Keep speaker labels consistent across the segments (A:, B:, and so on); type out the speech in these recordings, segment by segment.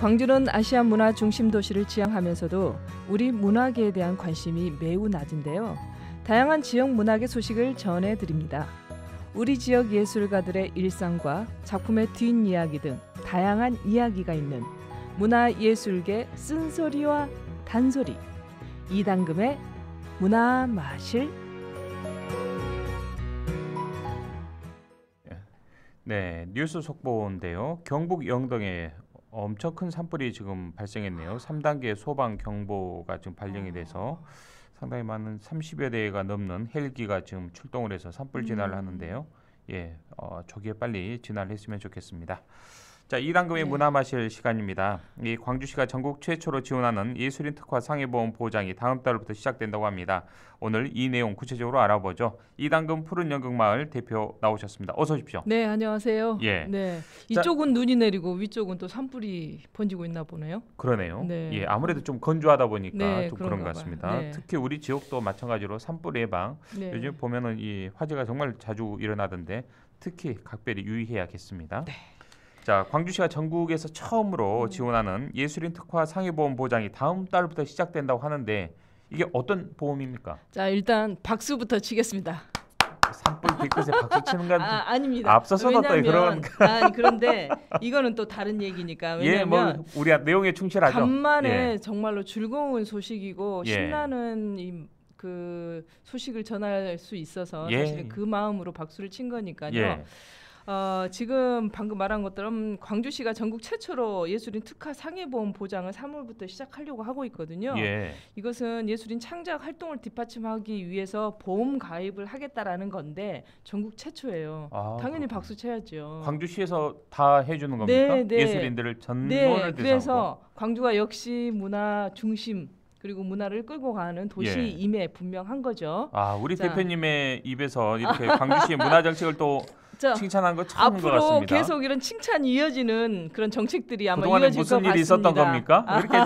A: 광주는 아시아 문화 중심 도시를 지향하면서도 우리 문화계에 대한 관심이 매우 낮은데요. 다양한 지역 문학의 소식을 전해드립니다. 우리 지역 예술가들의 일상과 작품의 뒷이야기 등 다양한 이야기가 있는 문화예술계 쓴소리와 단소리, 이당금의 문화마실.
B: 네, 뉴스 속보인데요. 경북 영동에 엄청 큰 산불이 지금 발생했네요. 3단계 소방 경보가 지금 발령이 돼서 상당히 많은 30여 대가 넘는 헬기가 지금 출동을 해서 산불 진화를 하는데요. 예, 조기에 빨리 진화를 했으면 좋겠습니다. 자, 이당금의 문화마실 시간입니다. 이 광주시가 전국 최초로 지원하는 예술인 특화 상해보험 보장이 다음 달부터 시작된다고 합니다. 오늘 이 내용 구체적으로 알아보죠. 이당금 푸른 연극마을 대표 나오셨습니다. 어서 오십시오.
A: 네, 안녕하세요.
B: 예.
A: 네, 이쪽은 눈이 내리고 위쪽은 또 산불이 번지고 있나 보네요.
B: 그러네요.
A: 네.
B: 예, 아무래도 좀 건조하다 보니까
A: 네,
B: 좀 그런 것 같습니다.
A: 네.
B: 특히 우리 지역도 마찬가지로 산불 예방 요즘 보면은 이 화재가 정말 자주 일어나던데 특히 각별히 유의해야겠습니다.
A: 네.
B: 자, 광주시가 전국에서 처음으로 지원하는 예술인 특화 상해보험 보장이 다음 달부터 시작된다고 하는데 이게 어떤 보험입니까?
A: 자, 일단 박수부터 치겠습니다.
B: 산불 뒤끝에 박수 치는 건
A: 아닙니다.
B: 앞서서도 또 그런
A: 그런데 이거는 또 다른 얘기니까. 왜냐면
B: 뭐 우리 내용에 충실하죠.
A: 간만에 정말로 즐거운 소식이고
B: 예.
A: 신나는 그 소식을 전할 수 있어서 사실 그 마음으로 박수를 친 거니까요.
B: 예.
A: 지금 방금 말한 것처럼 광주시가 전국 최초로 예술인 특화 상해보험 보장을 3월부터 시작하려고 하고 있거든요.
B: 예.
A: 이것은 예술인 창작 활동을 뒷받침하기 위해서 보험 가입을 하겠다라는 건데 전국 최초예요. 당연히 박수 쳐야죠.
B: 광주시에서 다 해주는 겁니까?
A: 네.
B: 예술인들을 전원을 대상으로.
A: 그래서 광주가 역시 문화 중심 그리고 문화를 끌고 가는 도시임에 분명한 거죠.
B: 우리 대표님의 입에서 이렇게 광주시의 문화 정책을 또 칭찬한 거 처음인 것 같습니다.
A: 앞으로 계속 이런 칭찬이 이어지는 그런 정책들이 아마
B: 그동안에
A: 이어질 것 같습니다.
B: 무슨 일이 있었던 겁니까? 이렇게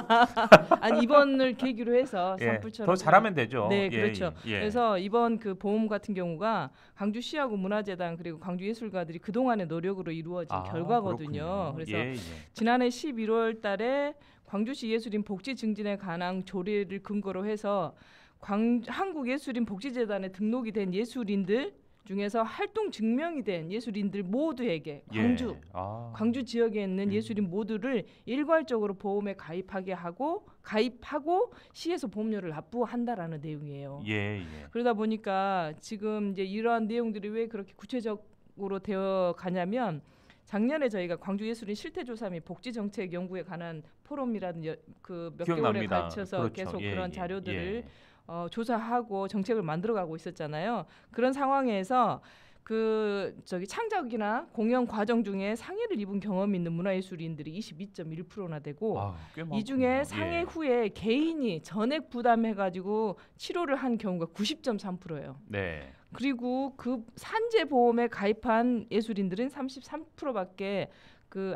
A: 아니, 이번을 계기로 해서 산불처럼
B: 더 잘하면 되죠.
A: 네, 그렇죠. 그래서 이번 그 보험 같은 경우가 광주시하고 문화재단 그리고 광주예술가들이 그동안의 노력으로 이루어진 결과거든요.
B: 그렇군요.
A: 그래서 지난해 11월 달에 광주시 예술인 복지 증진에 관한 조례를 근거로 해서 한국예술인 복지재단에 등록이 된 예술인들 중에서 활동 증명이 된 예술인들 모두에게 광주 지역에 있는 예술인 모두를 일괄적으로 보험에 가입하고 시에서 보험료를 납부한다라는 내용이에요. 그러다 보니까 지금 이제 이러한 내용들이 왜 그렇게 구체적으로 되어 가냐면 작년에 저희가 광주예술인 실태조사 및 복지정책 연구에 관한 포럼이라는 그 몇 개월에 걸쳐서 계속 그런 자료들을 조사하고 정책을 만들어가고 있었잖아요. 그런 상황에서 창작이나 공연 과정 중에 상해를 입은 경험이 있는 문화예술인들이 22.1%나 되고 이 중에 상해 후에 개인이 전액 부담해가지고 치료를 한 경우가 90.3%예요.
B: 네.
A: 그리고 그 산재 보험에 가입한 예술인들은 33%밖에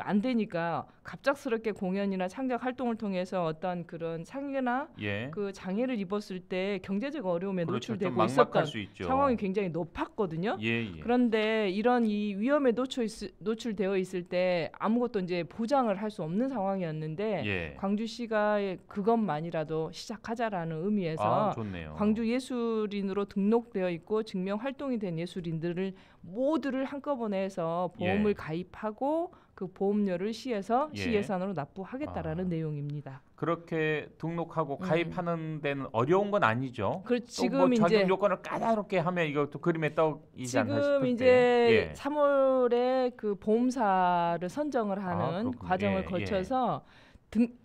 A: 안 되니까 갑작스럽게 공연이나 창작 활동을 통해서 어떤 그런 상해나 그 장애를 입었을 때 경제적 어려움에 노출되고 있었던 상황이 굉장히 높았거든요. 그런데 이런 이 위험에 노출되어 있을 때 아무것도 이제 보장을 할 수 없는 상황이었는데 광주시가 그것만이라도 시작하자라는 의미에서 광주 예술인으로 등록되어 있고 증명 활동이 된 예술인들을 모두를 한꺼번에 해서 보험을 가입하고 그 보험료를 시에서 시 예산으로 납부하겠다라는 내용입니다.
B: 그렇게 등록하고 가입하는 데는 어려운 건 아니죠.
A: 지금
B: 뭐 자격 요건을 까다롭게 하면 이것도 그림에 떡이지 않나 싶을
A: 지금 이제 3월에 그 보험사를 선정을 하는 과정을 거쳐서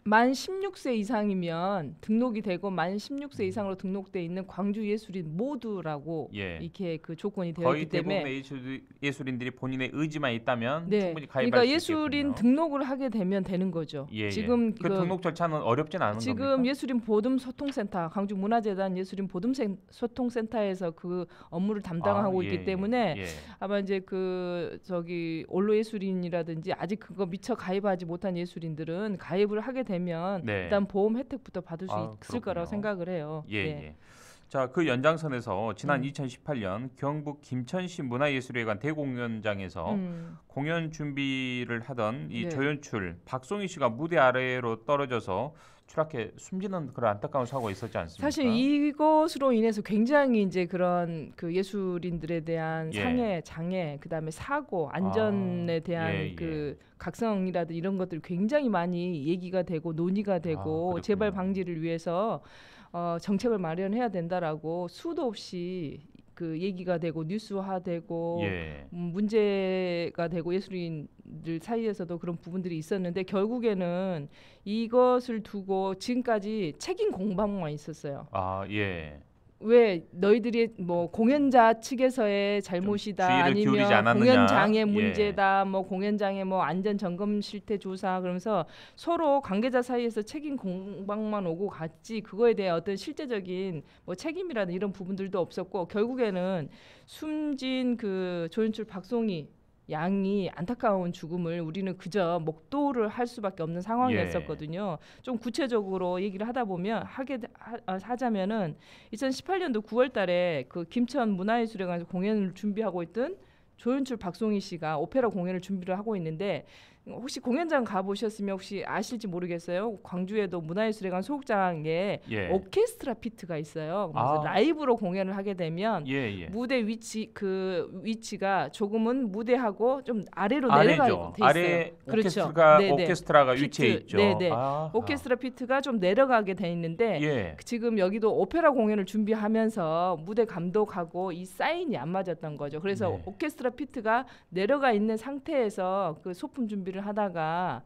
A: 만 16세 이상이면 등록이 되고 만 16세 이상으로 등록돼 있는 광주 예술인 모두라고 이렇게 그 조건이 되어 있기 때문에
B: 거의 대부분의 예술인들이 본인의 의지만 있다면 충분히 가입할 수 있겠군요.
A: 그러니까 예술인 등록을 하게 되면 되는 거죠. 지금
B: 그 등록 절차는 어렵진 않은
A: 지금
B: 겁니까?
A: 예술인 보듬 소통센터 광주 문화재단 예술인 보듬 소통센터에서 그 업무를 담당하고 있기 때문에 아마 이제 원로 예술인이라든지 아직 그거 미처 가입하지 못한 예술인들은 가입을 하게 되면 일단 보험 혜택부터 받을 수 있을 거라고 생각을 해요.
B: 자, 그 연장선에서 지난
A: 음.
B: 2018년 경북 김천시 문화예술회관 대공연장에서 공연 준비를 하던 이
A: 네.
B: 조연출 박송희 씨가 무대 아래로 떨어져서 추락해 숨지는 그런 안타까운 사고가 있었지 않습니까?
A: 사실 이것으로 인해서 굉장히 이제 그런 그 예술인들에 대한
B: 예.
A: 상해, 장애, 그다음에 사고, 안전에 대한
B: 예, 예.
A: 그 각성이라든 이런 것들이 굉장히 많이 얘기가 되고 논의가 되고
B: 그렇군요.
A: 재발 방지를 위해서 정책을 마련해야 된다라고 수도 없이 그 얘기가 되고 뉴스화되고
B: 예.
A: 문제가 되고 예술인들 사이에서도 그런 부분들이 있었는데 결국에는 이것을 두고 지금까지 책임 공방만 있었어요.
B: 아, 예.
A: 왜 너희들이 뭐 공연자 측에서의 잘못이다
B: 주의를 기울이지
A: 아니면
B: 않았느냐.
A: 공연장의
B: 예.
A: 문제다 뭐 공연장의 뭐 안전 점검 실태 조사 그러면서 서로 관계자 사이에서 책임 공방만 오고 갔지 그거에 대해 어떤 실제적인 뭐 책임이라든 이런 부분들도 없었고 결국에는 숨진 그 조연출 박송희 양이 안타까운 죽음을 우리는 그저 목도를 할 수밖에 없는 상황이었었거든요. 좀 구체적으로 얘기를 하다 보면 하자면은 2018년도 9월달에 그 김천 문화예술회관에서 공연을 준비하고 있던 조연출 박송희 씨가 오페라 공연을 준비를 하고 있는데 혹시 공연장 가보셨으면 혹시 아실지 모르겠어요. 광주에도 문화예술회관 소극장에
B: 예.
A: 오케스트라 피트가 있어요. 그래서 라이브로 공연을 하게 되면
B: 예.
A: 무대 위치가 조금은 무대하고 좀 아래로
B: 아래죠.
A: 내려가 돼 있어요.
B: 아래
A: 그렇죠.
B: 오케스트라가
A: 피트.
B: 위치해 있죠.
A: 네네.
B: 아,
A: 오케스트라 피트가 좀 내려가게 돼 있는데
B: 예.
A: 지금 여기도 오페라 공연을 준비하면서 무대 감독하고 이 사인이 안 맞았던 거죠. 그래서
B: 네.
A: 오케스트라 피트가 내려가 있는 상태에서 그 소품 준비를 하다가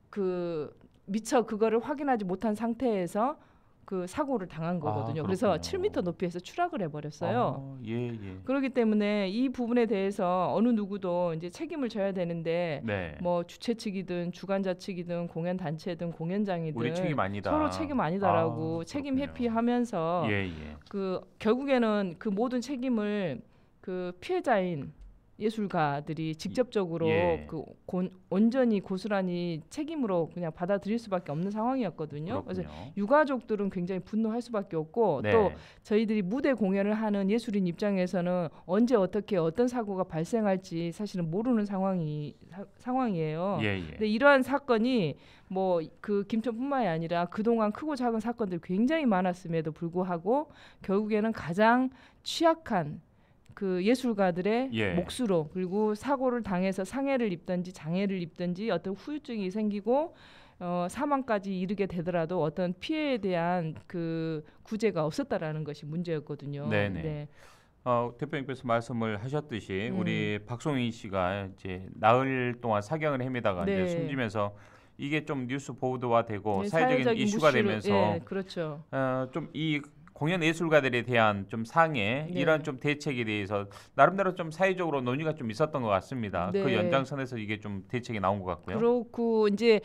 A: 그 미처 그거를 확인하지 못한 상태에서 그 사고를 당한 거거든요. 그래서
B: 그렇군요.
A: 7m 높이에서 추락을 해버렸어요.
B: 예.
A: 그렇기 때문에 이 부분에 대해서 어느 누구도 이제 책임을 져야 되는데
B: 네.
A: 뭐 주최 측이든 주관자 측이든 공연 단체든 공연장이든
B: 우리 책임 아니다.
A: 서로 책임 아니다라고 책임
B: 그렇군요.
A: 회피하면서
B: 예.
A: 그 결국에는 그 모든 책임을 그 피해자인 예술가들이 직접적으로
B: 예.
A: 그 온전히 고스란히 책임으로 그냥 받아들일 수밖에 없는 상황이었거든요. 그래서
B: 그렇군요.
A: 유가족들은 굉장히 분노할 수밖에 없고
B: 네.
A: 또 저희들이 무대 공연을 하는 예술인 입장에서는 언제 어떻게 어떤 사고가 발생할지 사실은 모르는 상황이에요.
B: 예.
A: 근데 이러한 사건이 뭐 그 김천뿐만이 아니라 그동안 크고 작은 사건들이 굉장히 많았음에도 불구하고 결국에는 가장 취약한 그 예술가들의
B: 예.
A: 몫으로 그리고 사고를 당해서 상해를 입든지 장애를 입든지 어떤 후유증이 생기고 사망까지 이르게 되더라도 어떤 피해에 대한 그 구제가 없었다라는 것이 문제였거든요.
B: 네네.
A: 네.
B: 대표님께서 말씀을 하셨듯이 우리 박송희 씨가 이제 나흘 동안 사경을 헤매다가
A: 네.
B: 이제 숨지면서 이게 좀 뉴스 보도화되고
A: 네,
B: 사회적인 이슈가 되면서
A: 예, 그렇죠.
B: 좀 이 공연 예술가들에 대한 좀 상해
A: 네.
B: 이런 좀 대책에 대해서 나름대로 좀 사회적으로 논의가 좀 있었던 것 같습니다.
A: 네.
B: 그 연장선에서 이게 좀 대책이 나온 것 같고요.
A: 그렇고 이제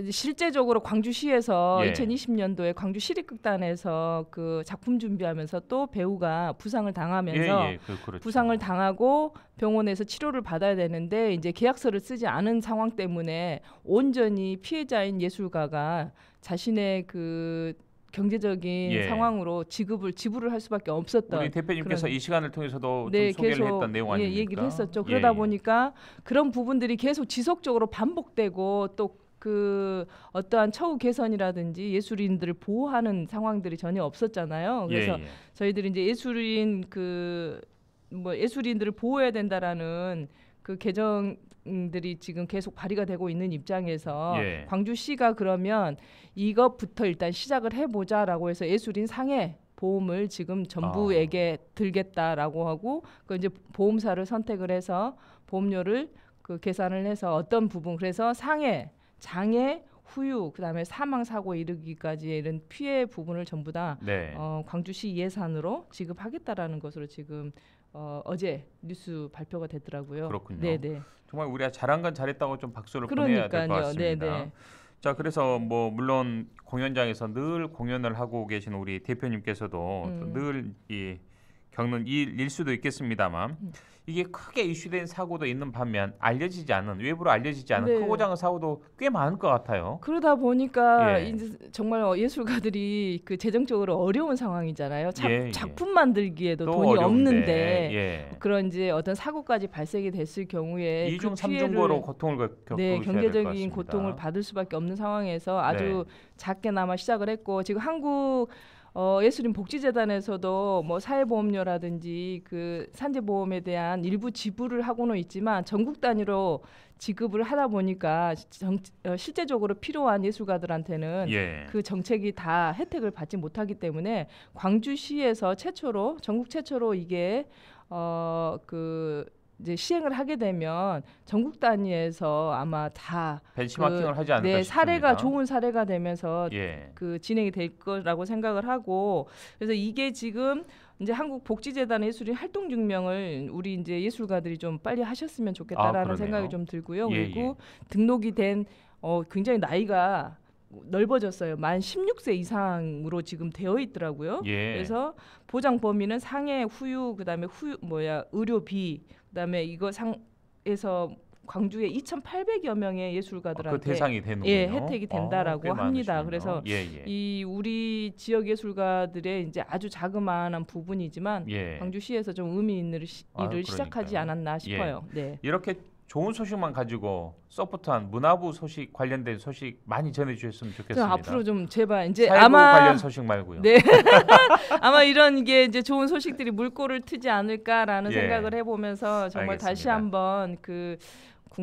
A: 실제적으로 광주시에서
B: 예.
A: 2020년도에 광주 시립극단에서 그 작품 준비하면서 또 배우가 부상을 당하면서
B: 그렇죠.
A: 부상을 당하고 병원에서 치료를 받아야 되는데 이제 계약서를 쓰지 않은 상황 때문에 온전히 피해자인 예술가가 자신의 그 경제적인
B: 예.
A: 상황으로 지불을 할 수밖에 없었던
B: 우리 대표님께서
A: 그런-
B: 이 시간을 통해서도
A: 네,
B: 좀 소개를
A: 계속
B: 했던 내용 아닙니까?
A: 얘기를 했었죠. 그러다 보니까 그런 부분들이 계속 지속적으로 반복되고 또 그 어떠한 처우 개선이라든지 예술인들을 보호하는 상황들이 전혀 없었잖아요. 그래서 저희들이 이제 예술인들을 보호해야 된다라는 그 개정들이 지금 계속 발의가 되고 있는 입장에서
B: 예.
A: 광주시가 그러면 이것부터 일단 시작을 해보자라고 해서 예술인 상해 보험을 지금 전부에게 들겠다라고 하고 그 이제 보험사를 선택을 해서 보험료를 그 계산을 해서 어떤 부분 그래서 상해, 장애, 후유 그다음에 사망 사고에 이르기까지의 이런 피해 부분을 전부 다
B: 네.
A: 광주시 예산으로 지급하겠다라는 것으로 지금 어제 뉴스 발표가 됐더라고요.
B: 그렇군요.
A: 네네.
B: 정말 우리가 잘한 건 잘했다고 좀 박수를 보내야 될 것
A: 그러니까요.
B: 같습니다.
A: 네네.
B: 자, 그래서 뭐 물론 공연장에서 늘 공연을 하고 계신 우리 대표님께서도 늘 이 겪는 일일 수도 있겠습니다만 이게 크게 이슈된 사고도 있는 반면 알려지지 않은 외부로 알려지지 않은
A: 네.
B: 크고 작은 사고도 꽤 많을 것 같아요.
A: 그러다 보니까
B: 예.
A: 이제 정말 예술가들이 그 재정적으로 어려운 상황이잖아요.
B: 예, 예.
A: 작품 만들기에도
B: 또
A: 돈이
B: 어려운데,
A: 없는데
B: 예.
A: 그런 이제 어떤 사고까지 발생이 됐을 경우에
B: 이중
A: 그
B: 삼중고로
A: 피해를
B: 고통을 겪으셔야
A: 네,
B: 될 것
A: 경제적인
B: 같습니다.
A: 고통을 받을 수밖에 없는 상황에서 아주
B: 네.
A: 작게나마 시작을 했고 지금 한국 예술인 복지재단에서도 뭐 사회보험료라든지 그 산재보험에 대한 일부 지불을 하고는 있지만 전국 단위로 지급을 하다 보니까 실제적으로 필요한 예술가들한테는
B: 예.
A: 그 정책이 다 혜택을 받지 못하기 때문에 광주시에서 최초로 전국 최초로 이게 그 이제 시행을 하게 되면 전국 단위에서 아마 다
B: 벤치마킹을 하지 않을까
A: 네,
B: 싶습니다.
A: 사례가 좋은 사례가 되면서
B: 예.
A: 그 진행이 될 거라고 생각을 하고 그래서 이게 지금 이제 한국 복지재단 예술인 활동 증명을 우리 이제 예술가들이 좀 빨리 하셨으면 좋겠다라는
B: 그러네요.
A: 생각이 좀 들고요.
B: 예,
A: 그리고 등록이 된 굉장히 나이가 넓어졌어요. 만 16세 이상으로 지금 되어 있더라고요.
B: 예.
A: 그래서 보장 범위는 상해, 후유, 그다음에 의료비, 그다음에 이거 상에서 광주에 2,800여 명의 예술가들한테
B: 그 대상이 되는군요.
A: 예, 혜택이 된다라고
B: 꽤
A: 합니다.
B: 많으시네요.
A: 그래서
B: 예.
A: 이 우리 지역 예술가들의 이제 아주 자그마한 부분이지만
B: 예.
A: 광주시에서 좀 의미 있는 일을 시작하지
B: 그러니까요.
A: 않았나 싶어요. 네.
B: 이렇게 좋은 소식만 가지고 소프트한 문화부 소식 관련된 소식 많이 전해주셨으면
A: 좀
B: 좋겠습니다.
A: 앞으로 좀 제발 이제
B: 사회부
A: 아마
B: 관련 소식 말고요.
A: 네. 아마 이런 게 이제 좋은 소식들이 물꼬를 트지 않을까라는
B: 예.
A: 생각을 해보면서 정말 다시
B: 알겠습니다.
A: 한번 그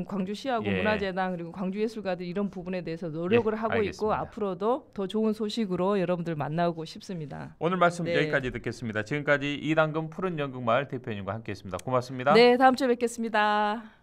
A: 광주시하고
B: 예.
A: 문화재단 그리고 광주예술가들 이런 부분에 대해서 노력을
B: 예,
A: 하고 있고
B: 알겠습니다.
A: 앞으로도 더 좋은 소식으로 여러분들 만나고 싶습니다.
B: 오늘 말씀
A: 네.
B: 여기까지 듣겠습니다. 지금까지 이당금 푸른 연극마을 대표님과 함께했습니다. 고맙습니다.
A: 네, 다음 주에 뵙겠습니다.